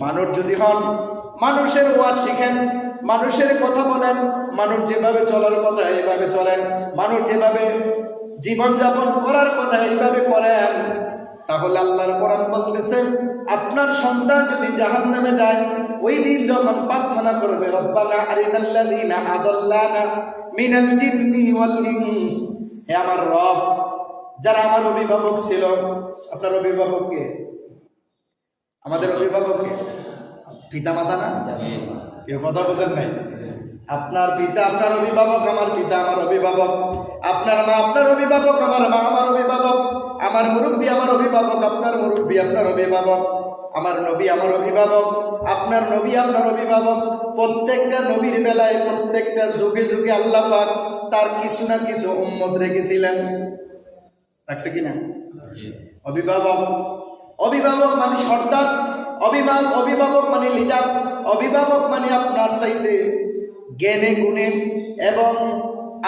মানুষ যদি হন, মানুষের ওয়াজ শিখেন, মানুষের কথা বলেন, মানুষ যেভাবে চলার কথা এইভাবে চলেন, মানুষ যেভাবে জীবনযাপন করার কথা এইভাবে করেন, তাহলে আল্লাহর কোরআন বলতেছেন আপনার সন্তান যদি জাহান্নামে যায়, ওই দিন যখন প্রার্থনা করবে রব্বানা আরিনাল্লাযীনা আদাল্লানা মিনাল জিন্নি ওয়াল ইনস, হে আমার রব, যারা আমার অভিভাবক ছিল, আপনার অভিভাবক কে? আমাদের অভিভাবক কে? পিতা মাতা না? কেউ কথা বোঝেন নাই? আপনার পিতা আপনার অভিভাবক, আমার পিতা আমার অভিভাবক, আপনার মা আপনার অভিভাবক, আমার মা আমার অভিভাবক, আমার মুরব্বী আমার অভিভাবক, আপনার মুরব্বী আপনার অভিভাবক, আমার নবী আমার অভিভাবক, আপনার নবী আপনার অভিভাবক। প্রত্যেকটা নবীর বেলায় প্রত্যেকটা যুগে যুগে আল্লাহ পাক তার কিছু না কিছু উম্মত রেখেছিলেন, রাখছে কিনা? অভিভাবক, অভিভাবক মানে সর্দার, অভিভাবক মানে লিডার, অভিভাবক মানে আপনার চাইতে জ্ঞানে গুণে এবং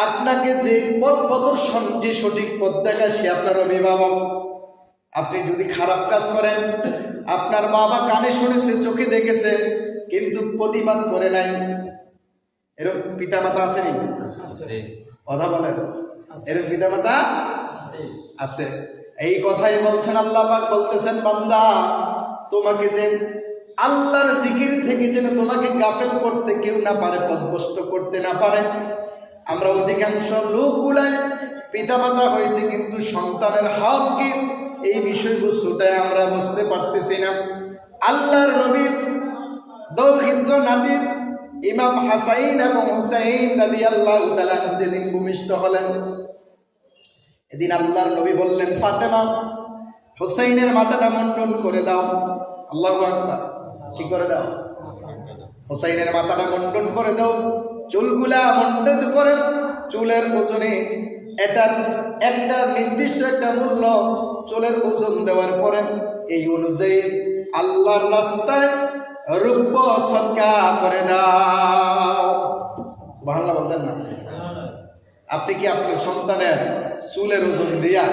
আপনাকে যে পথ প্রদর্শন, যে সঠিক পথ দেখায়, সে আপনার অভিভাবক। আপনি যদি খারাপ কাজ করেন, আপনার বাবা কানে শুনেছে, চোখে দেখেছে, কিন্তু প্রতিবাদ করে নাই, এরকম পিতামাতা আসেনি? কথা বলেন, এরকম পিতামাতা আছে। এই কথাই বলছেন আল্লাহ পাক, বলতেছেন বান্দা তোমাকে যে আল্লাহর জিকির থেকে যেন তোমাকে গাফেল করতে কেউ না পারে, পথভ্রষ্ট করতে না পারে। আমরা অধিকাংশ লোকগুলাই পিতামাতা হয়েছে, কিন্তু সন্তানের হক কি এই বিষয়বস্তুটাই আমরা বুঝতে পারতেছি না। আল্লাহর নবীর দৌহিত্র নাতি ইমাম হাসাইন এবং হুসাইন রাদিয়াল্লাহু তাআলা যেদিন ভূমিষ্ঠ হলেন, এদিন আল্লাহর নবী বললেন, ফাতেমা হুসাইনের মাথাটা মুন্ডন করে দাও। আল্লাহু আকবার। কি করে দাও? হুসাইনের মাথাটা মুন্ডন করে দাও, চুলগুলা মুন্ডন করে, চুলের ওজনে এটার একটা নির্দিষ্ট একটা মূল্য, চুলের ওজন দেওয়ার পরে এই অনুযায়ী আল্লাহর রাস্তায় রূপ সদকা করে দাও। সুবহানাল্লাহ বলতেন না? আপনি কি আপনার সন্তানের চুলের ওজন দিয়া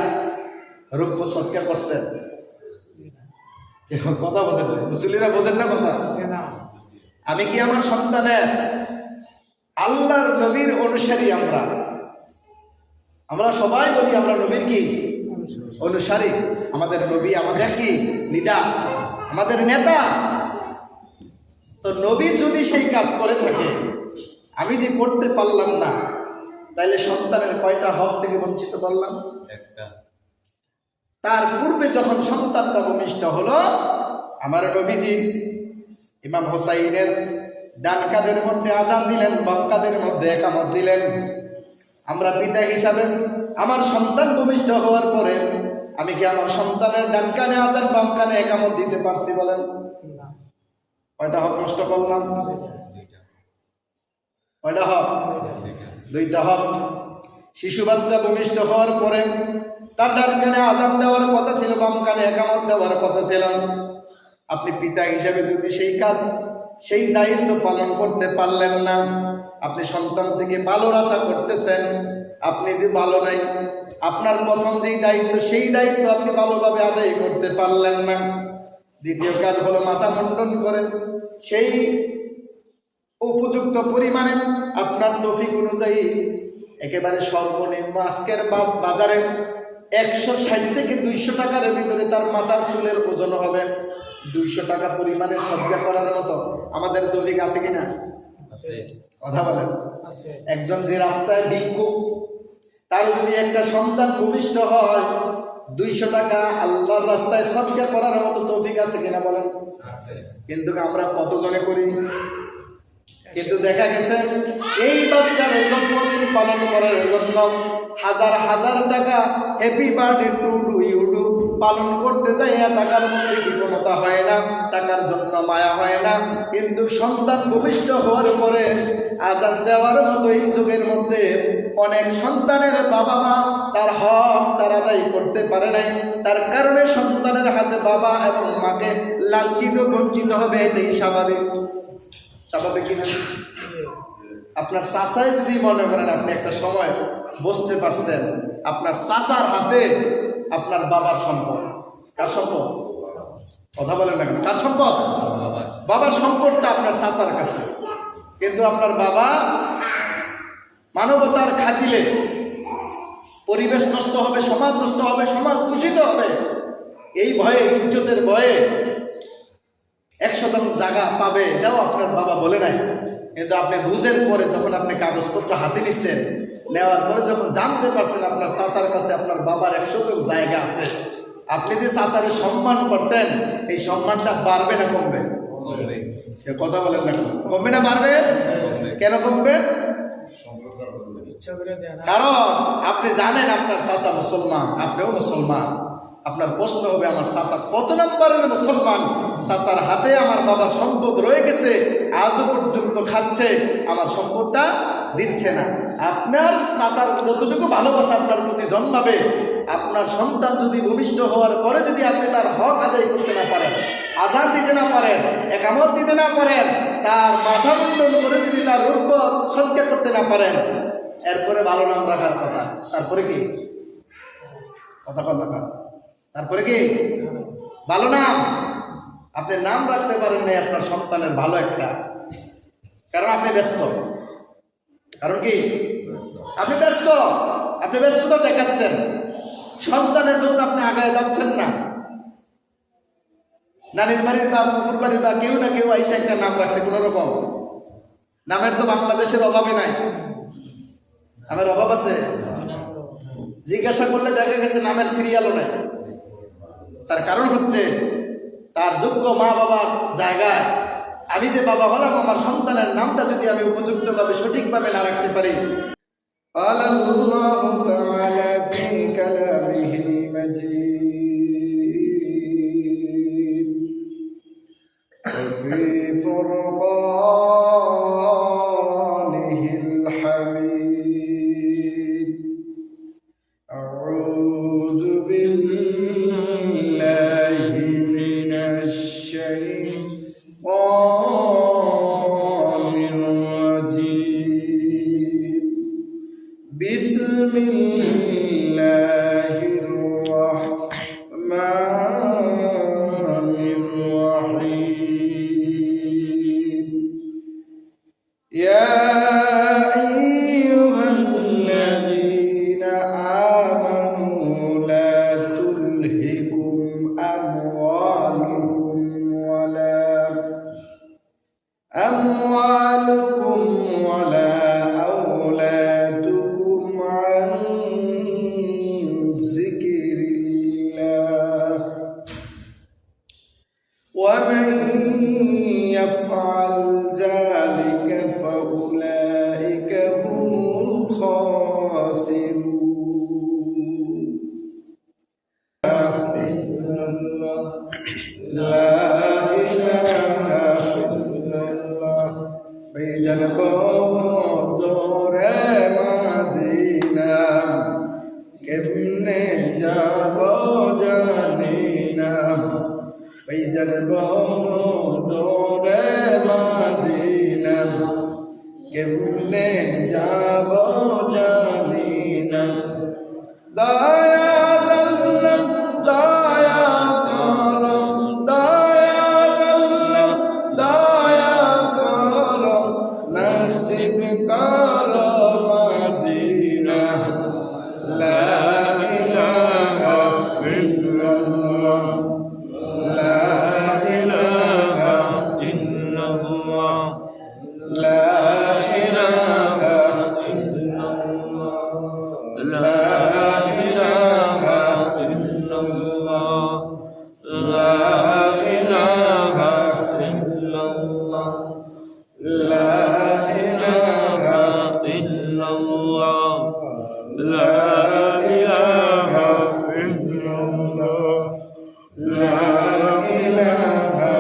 রূপ সদকা করছেন? কথা বোঝেন না, মুসলিরা বোঝেন না কথা। আমি কি আমার সন্তানের, আল্লাহর নবীর অনুসারী, আমরা সবাই বলি আমরা নবীর কি অনুসারী, আমাদের নবী আমাদের কি লিডার, আমাদের নেতা। তো নবী যদি সেই কাজ করে থাকে, আমি যে করতে পারলাম না, তাইলে সন্তানের কয়টা হক থেকে বঞ্চিত করলাম? একটা। তার পূর্বে যখন সন্তানটা ভূমিষ্ঠ হলো, আমার নবীজি ইমাম হোসাইনের ডান কাঁধের মধ্যে আজান দিলেন, বাম কাঁধের মধ্যে একামত দিলেন। আমরা পিতা হিসাবে আমার সন্তান ভূমিষ্ঠ হওয়ার পরে আমি কি আমার সন্তানের ডান কানে আজান, বাম কানে একামত দিতে পারছি? বলেন, কয়টা হক নষ্ট করলাম? কয়টা হক? দুইটা হক। শিশু বাচ্চা ভূমিষ্ঠ হওয়ার পরে তার ডান কানে আজান দেওয়ার কথা ছিল, বাম কানে একামত দেওয়ার কথা ছিল। আপনি পিতা হিসাবে যদি সেই কাজ, সেই দায়িত্ব পালন করতে পারলেন না, আপনি সন্তান থেকে ভালোর আশা করতেছেন, আপনি যদি ভালো নাই, আপনার প্রথম যেই দায়িত্ব, সেই দায়িত্ব আপনি ভালোভাবে আদায় করতে পারলেন না। দ্বিতীয় কাজ হলো মাথা মুন্ডন করেন, সেই উপযুক্ত পরিমাণে আপনার তৌফিক অনুযায়ী একেবারে সর্বনিম্ন আজকের বাজারে 160 থেকে 200 টাকার ভিতরে তার মাথার চুলের ওজন হবে। 200 টাকা পরিমাণে সদকা করার মতো আমাদের তৌফিক আছে কিনা? কথা বলেন। একজন যে রাস্তায় ভিক্ষুক, তার যদি একটা সন্তান ভূমিষ্ঠ হয়, 200 টাকা আল্লাহর রাস্তায় সদকা করার মতো তৌফিক আছে কিনা বলেন? কিন্তু আমরা কতজনে করি? কিন্তু দেখা গেছে এই বাচ্চার জন্মদিন পালন করার জন্য হাজার হাজার টাকা হ্যাপি বার্থডে টু ইউ ডু পালন করতে যাই, টাকার মধ্যে কৃপণতা হয় না, টাকার জন্য মায়া হয় না। কিন্তু সন্তান ভূমিষ্ঠ হওয়ার পরে আজান দেওয়ার মতো এই যুগের মধ্যে অনেক সন্তানের বাবা মা তার হক তার আদায় করতে পারে নাই। তার কারণে সন্তানের হাতে বাবা এবং মাকে লাঞ্ছিত বঞ্চিত হবে, এটাই স্বাভাবিক। স্বাভাবিক কিনা? আপনার চাচাই যদি মনে করেন আপনি একটা সময় বুঝতে পারছেন আপনার চাচার হাতে আপনার বাবার সম্পদ, কার সম্পদ? কথা বলেন না, কার সম্পদ? বাবার সম্পদটা আপনার চাচার কাছে, কিন্তু আপনার বাবা মানবতার খাতিলে পরিবেশ নষ্ট হবে, সমাজ নষ্ট হবে, সমাজ দূষিত হবে, এই ভয়ে, ইজ্জতের ভয়ে 100% জায়গা পাবে এটাও আপনার বাবা বলে নাই। কিন্তু আপনি বুঝের পরে যখন আপনি কাগজপত্র হাতে নিচ্ছেন, নেওয়ার পরে যখন জানতে পারছেন আপনার চাচার কাছে আপনার বাবার 100% জায়গা আছে, আপনি যে চাচারে সম্মান করতেন এই সম্মানটা বাড়বে না কমবে? কথা বলেন না, কমবে না বাড়বে? কেন কমবে? কারণ আপনি জানেন আপনার চাচা মুসলমান, আপনিও মুসলমান। আপনার প্রশ্ন হবে আমার চাচা কত নম্বরের মুসলমান, চাচার হাতে আমার বাবার সম্পদ রয়ে গেছে, আজও পর্যন্ত খাচ্ছে, আমার সম্পদটা দিচ্ছে না। আপনার চাচার যতটুকু ভালোবাসা আপনার প্রতি জন্মাবে, আপনার সন্তান যদি ভূমিষ্ঠ হওয়ার পরে যদি আপনি তার হক আদায় করতে না পারেন, আজান দিতে না পারেন, একামত দিতে না পারেন, তার মাথা মুন্ডন করে যদি তার রূপ সৎকার করতে না পারেন, এরপরে ভালো নাম রাখার কথা, তারপরে কি কথা কর না, তারপরে কি ভালো নাম? আপনি নাম রাখতে পারেন না আপনার সন্তানের ভালো একটা, কারণ আপনি ব্যস্ত। কারণ কি? আপনি ব্যস্ত, আপনি ব্যস্ততা দেখাচ্ছেন, সন্তানের জন্য আপনি আগায় যাচ্ছেন না। নানির বাড়ির বা ফুফুর বাড়ির বা কেউ না কেউ আইসা একটা নাম রাখছে, কোন রকম নামের তো বাংলাদেশের অভাবে নাই, নামের অভাব আছে? জিজ্ঞাসা করলে দেখা গেছে নামের সিরিয়ালও নাই। তার কারণ হচ্ছে তার যোগ্য মা বাবার জায়গায় আমি যে বাবা হলাম, আমার সন্তানের নামটা যদি আমি উপযুক্তভাবে সঠিকভাবে না রাখতে পারি। আল্লাহু তাআলা ফি কালামিহিল মাজিদ ওয়া ফি ফুরকানিহিল হামিদ। আউযু বিল্লাহি মিনাশ শাইতানির রাজীম। বিসমিল্লাহির রাহমানির রাহিম। ইয়া আইয়ুহাল্লাযীনা আমানু লা তুলহিকুম আমওয়ালুকুম ওয়ালা আওলাদুকুম আন যিকরিল্লাহ ওয়া মান ইয়াফআল যালিকা ফাউলাইকা হুমুল খাসিরুন। লা ইলাহা ইল্লাল্লাহ। বেজান বদরে মদিনা কেমনে যাব জানি না। বেজান বদরে মদিনা কেমনে যাব জানি না। দয়াল আল্লাহ দয়া কর, দয়াল আল্লাহ দয়া কর, নসিব কর মদিনা। লা ইলাহা ইল্লাল্লাহ, লা ইলাহা ইল্লাল্লাহ, লা ইলাহা ইল্লাল্লাহ, লা ইলাহা ইল্লাল্লাহ, লা ইলাহা ইল্লাল্লাহ, লা ইলাহা ইল্লাল্লাহ, লা ইলাহা ইল্লাল্লাহ, লা ইলাহা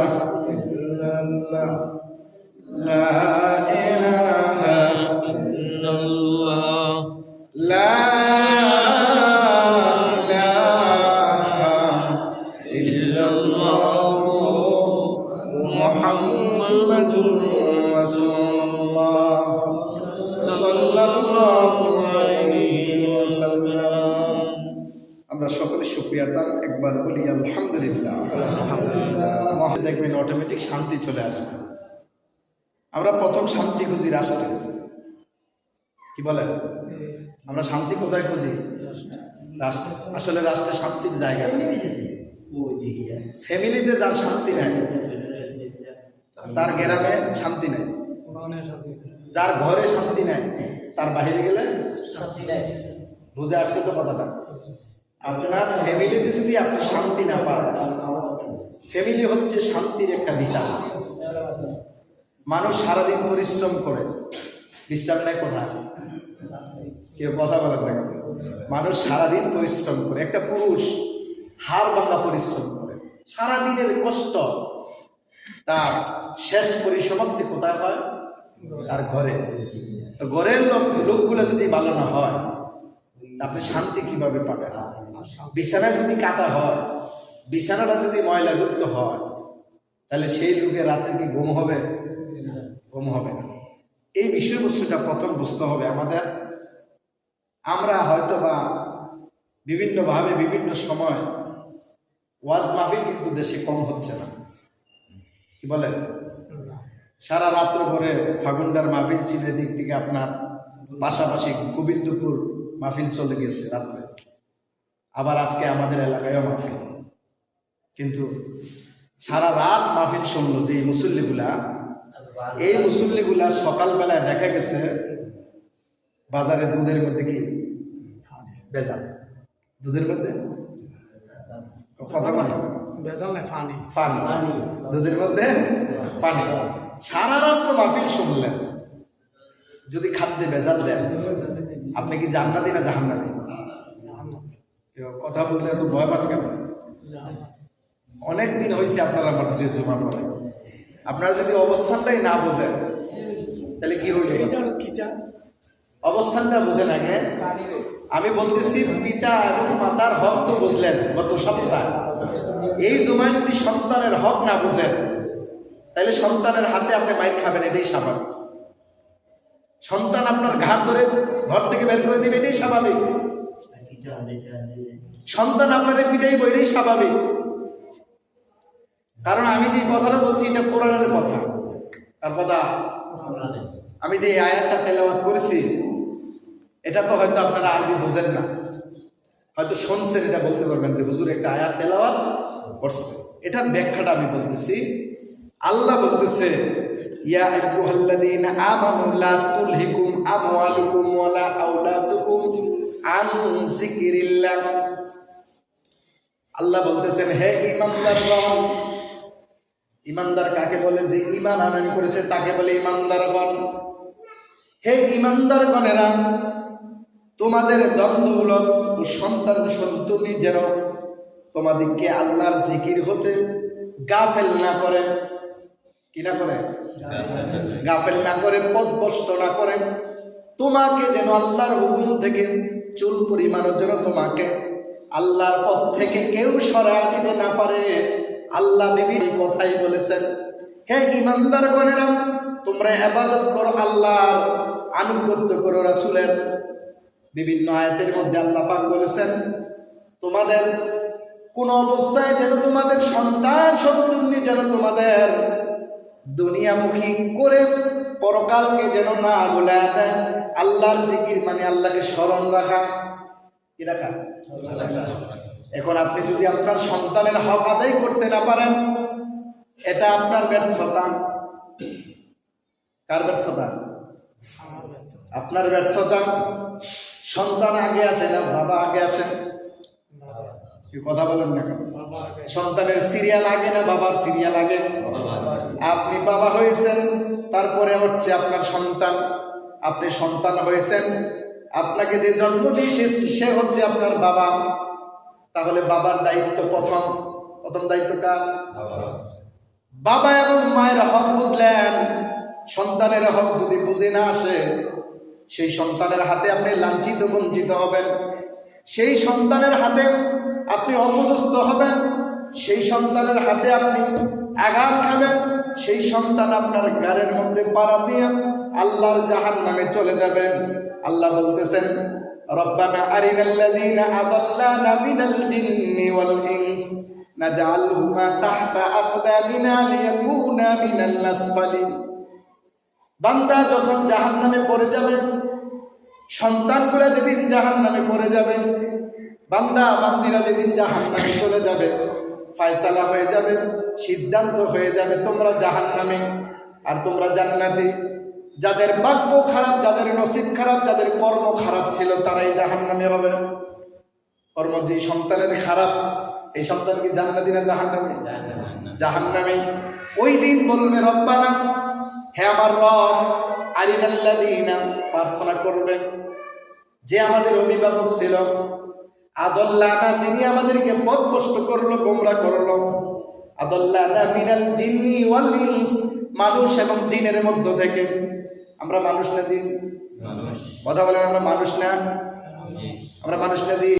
ইল্লাল্লাহ, লা ইলাহা ইল্লাল্লাহ, লা ইলাহা ইল্লাল্লাহ মুহাম্মাদুর রাসূলুল্লাহ সাল্লাল্লাহু আলাইহি ওয়াসাল্লাম। আমরা সকলে শুকরিয়া তার একবার বলি আলহামদুলিল্লাহ। দেখবেন অটোমেটিক শান্তি চলে আসবে। আমরা প্রথম শান্তি খুঁজি রাষ্ট্রে, কি বলেন? আমরা শান্তি কোথায় খুঁজি? রাষ্ট্র। আসলে রাষ্ট্রে শান্তির জায়গা ফ্যামিলিতে যার শান্তি নেই তার গ্রামে শান্তি নেই, যার ঘরে শান্তি নেই তার বাইরে গেলে শান্তি নেই। বুঝে আসছে তো কথাটা? আপনার ফ্যামিলিতে যদি আপনি শান্তি না পান, ফ্যামিলি হচ্ছে শান্তির একটা বিচার। মানুষ সারাদিন পরিশ্রম করে, বিশ্রাম নেয় কোথায়? কেউ কথা বলেন না। মানুষ সারাদিন পরিশ্রম করে, একটা পুরুষ হাড় ভাঙা পরিশ্রম করে, সারাদিনের কষ্ট তার শেষ পরিসমাপ্তি কোথায় হয়? তার ঘরে। তো ঘরের লোকগুলো যদি ভালো না হয় আপনি শান্তি কিভাবে পাবেন? বিছানা যদি কাটা হয়, বিছানাটা যদি ময়লাযুক্ত হয়, তাহলে সেই লোকের রাতে কি ঘুম হবে? ঘুম হবে না। এই বিষয়বস্তুটা প্রথম বুঝতে হবে আমাদের। আমরা হয়তো বা বিভিন্নভাবে বিভিন্ন সময় ওয়াজ মাহফিল কিন্তু দেশে কম হচ্ছে না, কি বলেন? সারা রাত্র করে ফাগুন্ডার মাহফিল ছিল, দিক থেকে আপনার পাশাপাশি গোবিন্দপুর মাহফিল চলে গেছে রাত্রে, আবার আজকে আমাদের এলাকায়ও মাহফিল। কিন্তু সারা রাত মাহফিল শুনলো যে এই মুসল্লিগুলা সকালবেলায় দেখা গেছে বাজারে দুধের মধ্যে কি ভেজাল, দুধের মধ্যে কথা বলে ফানি, দুধের মধ্যে পানি। সারা রাত্র মাহফিল শুনলেন, যদি খাদ্যে ভেজাল দেন আপনি কি জান্নাতি না জাহান্নাতি? কথা বলতে এত ভয় পান কেন? অনেক দিন হয়েছে আপনারা মসজিদে জুমা পড়ে, আপনারা যদি অবস্থানটাই না বোঝেন তাহলে কি হইল? অবস্থানটা বোঝেন আগে। আমি বলতেছি পিতা এবং মাতার হক তো বুঝলেন গত সপ্তাহ, এই জুমায় যদি সন্তানের হক না বুঝেন তাহলে সন্তানের হাতে আপনি মাইর খাবেন, এটাই স্বাভাবিক। সন্তান আপনার ঘাট ধরে ঘর থেকে বের করে দিবে, এটাই স্বাভাবিক। সন্তান আপনার পিটাইব, এটাই স্বাভাবিক। কারণ আমি যে কথাটা বলছি এটা কোরআনের কথা, আর কথা আমি যে আয়াতটা তেলাওয়াত করেছি এটা তো হয়তো আপনারা আরবি বোঝেন না, হয়তো শুনছেন, এটা বলতে পারবেন যে হুজুর একটা আয়াত তেলাওয়াত করছে। এটার ব্যাখ্যাটা আমি বলতেছি। আল্লাহ বলতেছে, ইয়া আইয়ুহাল্লাযীনা আমানু লা তুলহিকুম আমওয়ালুকুম ওয়ালা আওলাদুকুম আন যিকরিল্লাহ। আল্লাহ বলতেছেন, হে ঈমানদারগণ। ঈমানদার কাকে বলে? যে ঈমান আনয়ন করেছে তাকে বলে ঈমানদারগণ। হে ঈমানদারগণেরা, তোমাদের ধন-দৌলত ও সন্তান সন্ততি যেন তোমাদেরকে আল্লাহর জিকির হতে গাফেল না করে। কি না করে? গাফেল না করে, পথভ্রষ্ট না করে। তোমাকে যেন আল্লাহর হুকুম থেকে চুল পরিমাণও যেন তোমাকে আল্লাহর পথ থেকে কেউ সরায় দিতে না পারে। আল্লাহ বিভিন্ন কথাই বলেছেন, হে ঈমানদারগণেরা, তোমরা ইবাদত করো আল্লাহর, আনুগত্য করো রাসূলের। বিভিন্ন আয়াতের মধ্যে আল্লাহ পাক বলেছেন, তোমাদের কোন অবস্থায় যেন তোমাদের সন্তান সন্ততি যেন তোমাদের দুনিয়ামুখী করে পরকালকে যেন না ভুলে দেয়। আল্লাহর জিকির মানে আল্লাহকে স্মরণ রাখা। কি রাখা? এখন আপনি যদি আপনার সন্তানের হক আদায় করতে না পারেন, এটা আপনার ব্যর্থতা। কার ব্যর্থতা? আপনার ব্যর্থতা। সন্তান আগে আসে না বাবা আগে আসে? কি কথা বলেন না কেন? সন্তানের সিরিয়াল আগে না বাবার সিরিয়াল আগে? আপনি বাবা হয়েছেন, তারপরে হচ্ছে আপনার সন্তান। আপনি সন্তান হয়েছেন, আপনাকে যে জন্ম দিয়েছে সে হচ্ছে আপনার বাবা। তাহলে বাবার দায়িত্ব প্রথম দায়িত্ব কার? বাবা এবং মায়ের হক বুঝলেন, সন্তানের হক যদি বুঝে না আসে, সেই সন্তানের হাতে আপনি লাঞ্ছিত বঞ্চিত হবেন, সেই সন্তানের হাতে আপনি অপদস্থ হবেন, সেই সন্তানের হাতে আপনি আঘাত খাবেন, সেই সন্তান আপনার গাড়ির মধ্যে পাড়া দিয়ে আল্লাহর জাহান্নামে চলে যাবেন। আল্লাহ বলতেছেন, রব্বানা আরিনাল্লাযীনা আদাল্লানা মিনাল জিন্নি ওয়াল ইনস নাজআলহুমা তাহতা আকদামিনা লিয়াকুনা মিনাল আসফালিন। বান্দা যখন জাহান্নামে পড়ে যাবে, সন্তানগুলা যেদিন জাহান্নামে পড়ে যাবে, বান্দা বান্দিরা যেদিন জাহান্নামে চলে যাবে, ফয়সালা হয়ে যাবে, সিদ্ধান্ত হয়ে যাবে তোমরা জাহান্নামে আর তোমরা জান্নাতে। যাদের ভাগ্য খারাপ, যাদের নসিব খারাপ, যাদের কর্ম খারাপ ছিল তারাই জাহান্নামে হবে। কর্ম যে সন্তানের খারাপ, এই সন্তান কি জান্নাতি না জাহান্নামে? জাহান্নামে। ওই দিন বলবে রব্বানা, হে আমার রব, আরিনাল্লাযীনা, প্রার্থনা করবে যে আমাদের অভিভাবক ছিল, আদাল্লানা, তিনি আমাদেরকে পথভ্রষ্ট করলো, গোমরা করলো। আদাল্লানা মিনাল জিন্নি ওয়াল ইনস, মানুষ এবং জিনের মধ্য থেকে। আমরা মানুষ না জিন? কথা বলেন, আমরা মানুষ না? আমরা মানুষ না জিন?